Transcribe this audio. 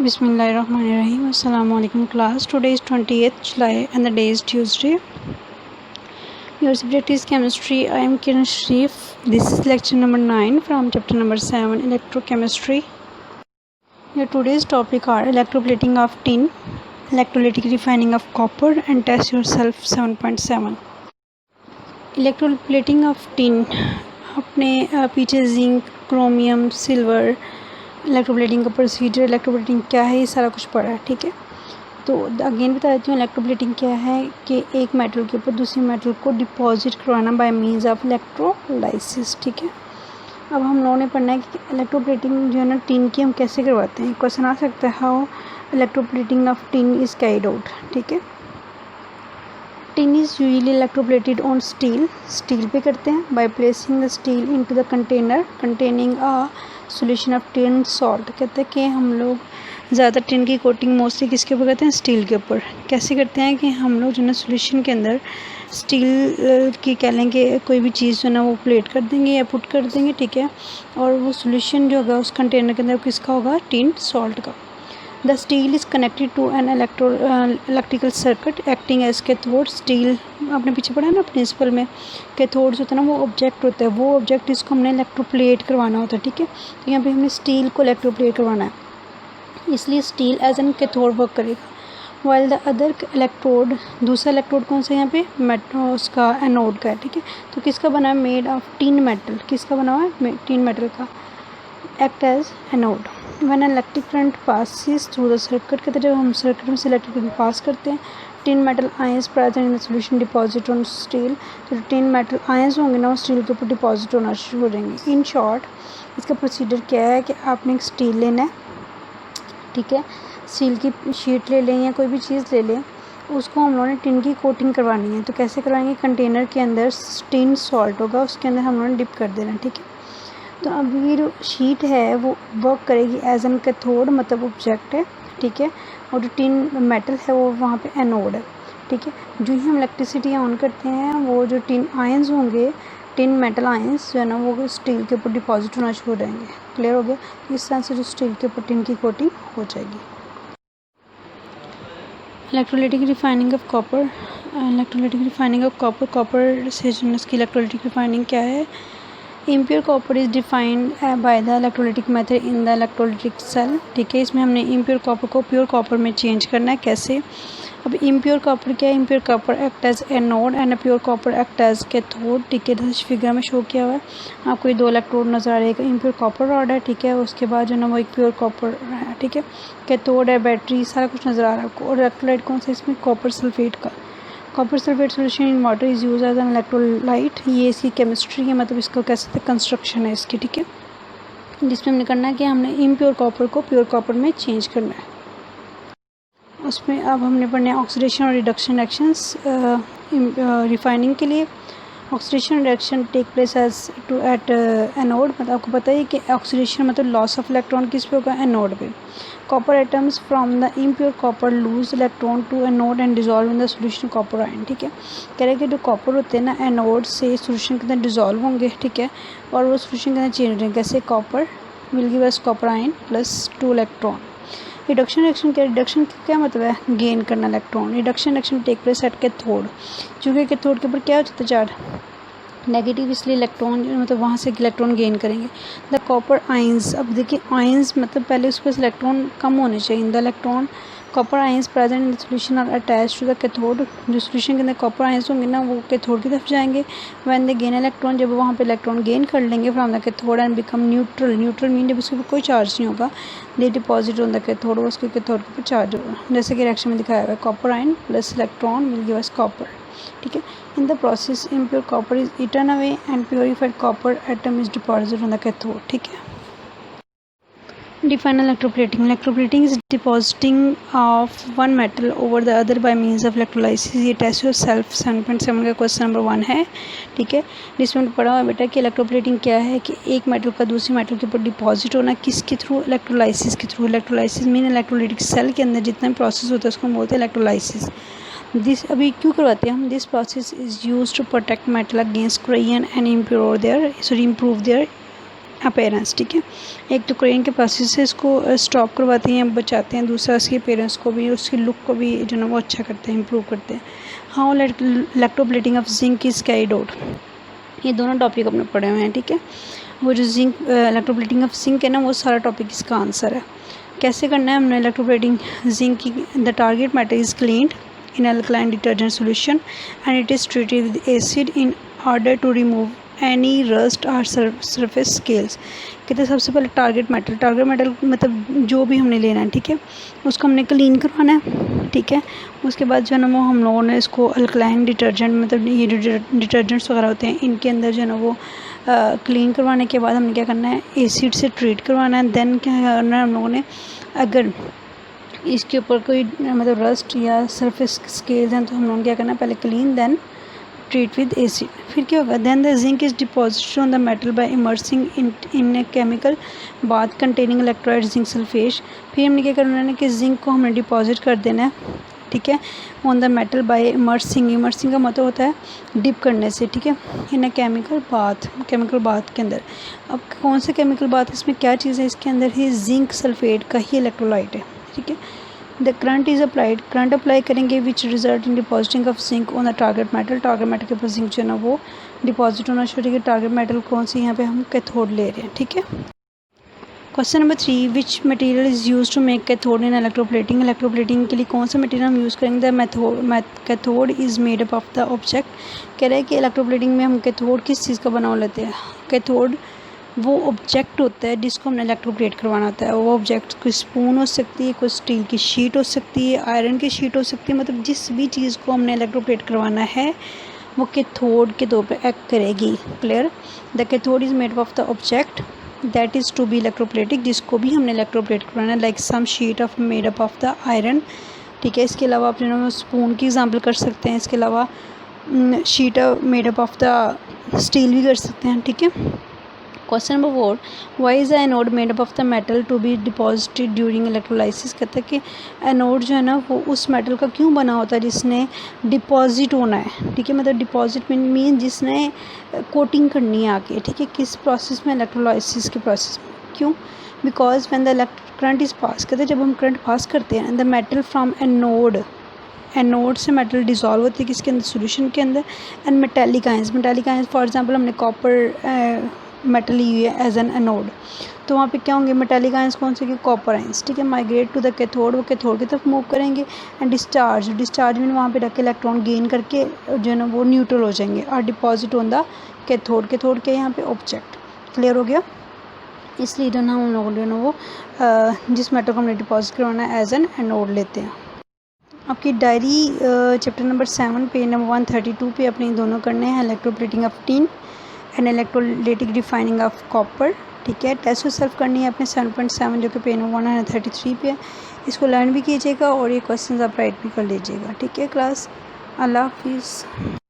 Bismillahirrahmanirrahim. Assalamu alaikum class. Today is 28th July and the day is Tuesday. Your subject is chemistry. I am Kiran Sharif. This is lecture number 9 from chapter number 7 electrochemistry. Your today's topic are electroplating of tin, electrolytic refining of copper and test yourself 7.7. Electroplating of tin अपने पीछे zinc, chromium, silver, electroplating का procedure, electroplating क्या है, ये सारा कुछ पढ़ा है। ठीक है, तो अगेन बता देती हूँ इलेक्ट्रोप्लेटिंग क्या है कि एक मेटल के ऊपर दूसरी मेटल को डिपॉजिट करवाना बाय मीन्स ऑफ इलेक्ट्रोलाइसिस। ठीक है, अब हम लोगों ने पढ़ना है कि इलेक्ट्रोप्लेटिंग जो है ना टिन की हम कैसे करवाते हैं। क्वेश्चन आ सकता है how electroplating of tin is carried out. ठीक है, tin is usually electroplated on steel पे करते हैं by placing the steel into the container containing a solution of tin salt. कहते हैं कि हम लोग ज़्यादातर टिन की कोटिंग मोस्टली किसके ऊपर करते हैं, स्टील के ऊपर। कैसे करते हैं कि हम लोग जो है ना सॉल्यूशन के अंदर स्टील की कह लें कि कोई भी चीज़ जो है ना वो प्लेट कर देंगे या पुट कर देंगे। ठीक है, और वो सॉल्यूशन जो होगा उस कंटेनर के अंदर किसका होगा, टिन सॉल्ट का। The steel is connected to an electrical circuit acting as cathode. Steel आपने पीछे पढ़ा है ना प्रिंसिपल में, कैथोड होता है ना वो ऑब्जेक्ट होता है, वो ऑब्जेक्ट इसको हमने इलेक्ट्रोप्लेट करवाना होता है। ठीक है, तो यहाँ पे हमने स्टील को इलेक्ट्रोप्लेट करवाना है, इसलिए steel as an cathode work करेगा। वाइल द अदर इलेक्ट्रोड, दूसरा इलेक्ट्रोड कौन सा यहाँ पे उसका एनोड का है। ठीक है, तो किसका बना है, मेड ऑफ टिन मेटल। किसका बना हुआ है, टिन मेटल का। Act as anode when electric current passes through the circuit. कहते हैं जब हम सर्किट में से इलेक्ट्रिक करंट पास करते हैं, tin metal ions present in the solution deposit on steel. तो टिन मेटल आयंस होंगे ना, स्टील के ऊपर डिपॉजिट होना शुरू हो जाएंगे। इन शॉर्ट इसका प्रोसीजर क्या है कि आपने एक स्टील लेना है। ठीक है, स्टील की शीट ले लें या कोई भी चीज़ ले लें, उसको हम लोगों ने टिन की कोटिंग करवानी है। तो कैसे करवाएंगे, कंटेनर के अंदर टिन सॉल्ट होगा, उसके अंदर हम लोगों ने डिप कर देना है। ठीक है, तो अब ये जो शीट है वो वर्क करेगी एज एन कैथोड, मतलब ऑब्जेक्ट है। ठीक है, और जो टिन मेटल है वो वहाँ पे एनोड है। ठीक है, जो ही हम इलेक्ट्रिसिटी ऑन करते हैं वो जो टिन आयंस होंगे, टिन मेटल आयंस जो है ना वो स्टील के ऊपर डिपॉजिट होना शुरू हो जाएंगे। क्लियर हो गया, इस तरह से जो स्टील के ऊपर टिन की कोटिंग हो जाएगी। Electrolytic refining of copper, electrolytic refining of copper, copper से जो इसकी इलेक्ट्रोलाइटिक रिफाइनिंग क्या है। Impure copper is defined by the electrolytic method in the electrolytic cell. ठीक है, इसमें हमने इम्प्योर कॉपर को प्योर कॉपर में चेंज करना है। कैसे, अब इम्प्योर कॉपर क्या है, impure copper act as anode and pure copper act as cathode. ठीक है, जैसे फिगर में शो किया हुआ है आपको ये दो इलेक्ट्रोड नज़र आ रहे हैं, इम्प्योर कॉपर रॉड है। ठीक है, उसके बाद जो है ना वो एक प्योर कॉपर है। ठीक है, कैथोड है, बैटरी, सारा कुछ नज़र आ रहा है आपको। और इलेक्ट्रोलाइट कौन सा, इसमें कॉपर सल्फेट का। Copper sulphate solution in water is use as an electrolyte. ये इसकी केमिस्ट्री है, मतलब इसको कैसे कंस्ट्रक्शन है इसकी। ठीक है, जिसमें हमने करना है कि हमने इम्प्योर कॉपर को प्योर कॉपर में चेंज करना है। उसमें अब हमने पढ़ना है ऑक्सीडेशन और रिडक्शन रिएक्शंस रिफाइनिंग के लिए। Oxidation reaction take place at anode, मतलब आपको पता है कि ऑक्सीडेशन मतलब लॉस ऑफ इलेक्ट्रॉन किस पे होगा, एनोड पे। Copper atoms from the impure copper lose electron to anode and dissolve in the solution copper ion. ठीक है, कह रहे हैं कि जो कॉपर होते हैं ना एनोड से सॉल्यूशन के अंदर डिजॉल्व होंगे। ठीक है, और वो सॉल्यूशन के अंदर चेंज होंगे, कैसे, copper will give us copper ion plus 2 electron. Reduction reaction क्या, रिडक्शन क्या मतलब है, गेन करना electron. Reduction reaction take place at cathode, चूँकि कैथोड के ऊपर क्या हो जाता है, चार्ज नेगेटिव, इसलिए इलेक्ट्रॉन मतलब वहाँ से इलेक्ट्रॉन गेन करेंगे। द कॉपर आयंस, अब देखिए आयंस मतलब पहले उसके पास इलेक्ट्रॉन कम होने चाहिए। The electron copper ions present in the solution are attached to the cathode. जो सॉल्यूशन के अंदर कॉपर आयंस होंगे ना वो कैथोड की तरफ जाएंगे। व्हेन दे गेन इलेक्ट्रॉन, जब वहाँ पे इलेक्ट्रॉन गेन कर लेंगे from the cathode and become neutral. Neutral mean जब उसके ऊपर कोई चार्ज नहीं होगा, दे डिपॉजिट ऑन द कैथोड, उसके कैथोड के ऊपर चार्ज होगा। जैसे कि रिएक्शन में दिखाया हुआ है, copper ion plus electron will give us copper. ठीक है, in the process impure copper is eaten away and purified copper atom is deposit on the cathode. ठीक है, define electroplating. Electroplating is depositing of one metal over the other by means of electrolysis. ये test yourself 7.7 का question number 1 है। ठीक है, जिसमें पढ़ा हुआ बेटा कि इलेक्ट्रोप्लेटिंग क्या है कि एक मेटल का दूसरी मेटल के ऊपर डिपॉजिट होना, किसके थ्रू, इलेक्ट्रोलाइसिस के through. Electrolysis mean electrolytic cell के अंदर जितना भी प्रोसेस होता है उसको हम बोलते हैं इलेक्ट्रोलाइसिस। दिस अभी क्यों करवाते हैं हम, this process is use to protect metal against corrosion and improve their appearance, ठीक है। एक तो क्लोरीन के प्रोसेस से इसको स्टॉप करवाते हैं, बचाते हैं, दूसरा उसकी अपेरेंस को भी, उसकी लुक को भी जो ना वो अच्छा करते हैं, इम्प्रूव करते हैं। How electroplating of zinc is carried out, ये दोनों टॉपिक अपने पढ़े हुए हैं, ठीक है। वो जो जिंक इलेक्ट्रोप्लेटिंग ऑफ जिंक है ना, वो सारा टॉपिक इसका आंसर है। कैसे करना है हमने इलेक्ट्रोप्लेटिंग जिंक की? The target metal is cleaned in alkaline detergent solution and it is treated with acid in order to remove any rust or surface scales। कहते हैं सबसे पहले टारगेट मेटल मतलब जो भी हमने लेना है, ठीक है, उसको हमने क्लीन करवाना है, ठीक है। उसके बाद जो है ना वो हम लोगों ने इसको अल्कलाइन डिटर्जेंट मतलब ये जो डिटर्जेंट्स वगैरह होते हैं इनके अंदर जो है ना वो क्लीन करवाने के बाद हमने क्या करना है, एसिड से ट्रीट करवाना है। देन क्या करना है हम लोगों ने, अगर इसके ऊपर कोई मतलब रस्ट या सरफेस स्केल्स हैं तो हम लोगों क्या करना है, पहले clean then treat with acid. फिर क्या होगा, then the zinc is deposited on the metal by immersing in a chemical bath containing electrolyte zinc sulphate. फिर हमने क्या करना है कि जिंक को हमने डिपॉजिट कर देना है, ठीक है, on the metal by immersing का मतलब होता है डिप करने से, ठीक है, इन ए केमिकल बाथ के अंदर। अब कौन सा केमिकल बाथ, इसमें क्या चीज़ है, इसके अंदर ही जिंक सल्फेट का ही इलेक्ट्रोलाइट है, ठीक है। The current is applied, current apply करेंगे which result in depositing of zinc on the target metal के ऊपर जिंक जो है ना वो डिपॉजिट होना शुरू होगी। टारगेट मेटल कौन सी, यहाँ पे हम कैथोड ले रहे हैं, ठीक है। Question number 3, which material is use to make cathode in electroplating के लिए कौन सा मटेरियल हम यूज़ करेंगे? The cathode is made up of the object. कह रहे हैं कि इलेक्ट्रोप्लेटिंग में हम कैथोड किस चीज़ का बना लेते हैं? कैथोड वो ऑब्जेक्ट होता है जिसको हमने इलेक्ट्रोप्लेट करवाना होता है। वो ऑब्जेक्ट कोई स्पून हो सकती है, कोई स्टील की शीट हो सकती है, आयरन की शीट हो सकती है, मतलब जिस भी चीज़ को हमने इलेक्ट्रोप्लेट करवाना है वो कैथोड के तौर पे एक्ट करेगी। Clear? The cathode is made of the object that is to be electroplatic, जिसको भी हमने इलेक्ट्रोप्लेट करवाना है, like some sheet of made up of the iron, ठीक है। इसके अलावा आप जो है स्पून की एग्जाम्पल कर सकते हैं, इसके अलावा sheet made up of the steel भी कर सकते हैं, ठीक है। Question number 4, why is anode made up of the metal to be deposited during electrolysis. कहते हैं कि एनोड जो है ना वो उस मेटल का क्यों बना होता है जिसने डिपॉजिट होना है, ठीक है, मतलब डिपॉजिट मीन जिसने कोटिंग करनी है आके, ठीक है, किस प्रोसेस में, इलेक्ट्रोलाइसिस के प्रोसेस में। क्यों? Because when the current is pass, कहते हैं जब हम करंट पास करते हैं द मेटल फ्रॉम एनोड से मेटल डिज़ोल्व होती है किसके अंदर, सोल्यूशन के अंदर, and metallic ions for example हमने कॉपर मेटल ली हुई है एज एन एनोड, तो वहाँ पे क्या होंगे, मेटेलिक आयंस कौन से, कॉपर आयंस, ठीक है, माइग्रेट टू द कैथोड, वो कैथोड की तरफ मूव करेंगे, एंड डिस्चार्ज में वहाँ पे रख के इलेक्ट्रॉन गेन करके जो है ना वो न्यूट्रल हो जाएंगे और डिपॉजिट ऑन द कैथोड के यहाँ पे ऑब्जेक्ट। क्लियर हो गया? इसलिए जो ना हम लोग जो है ना वो जिस मेटल को हमने डिपॉजिट करवाना है एज एन एनोड लेते हैं। आपकी diary chapter number 7 page number 132 पे अपने दोनों करने हैं, electroplating of tin and electrolytic refining of copper, ठीक है। टेस्ट सॉल्व करनी है अपने 7.7 जो कि पेज नंबर 133 पे है। इसको लर्न भी कीजिएगा और ये क्वेश्चंस आप राइट भी कर लीजिएगा, ठीक है क्लास। अल्लाह हाफिज़।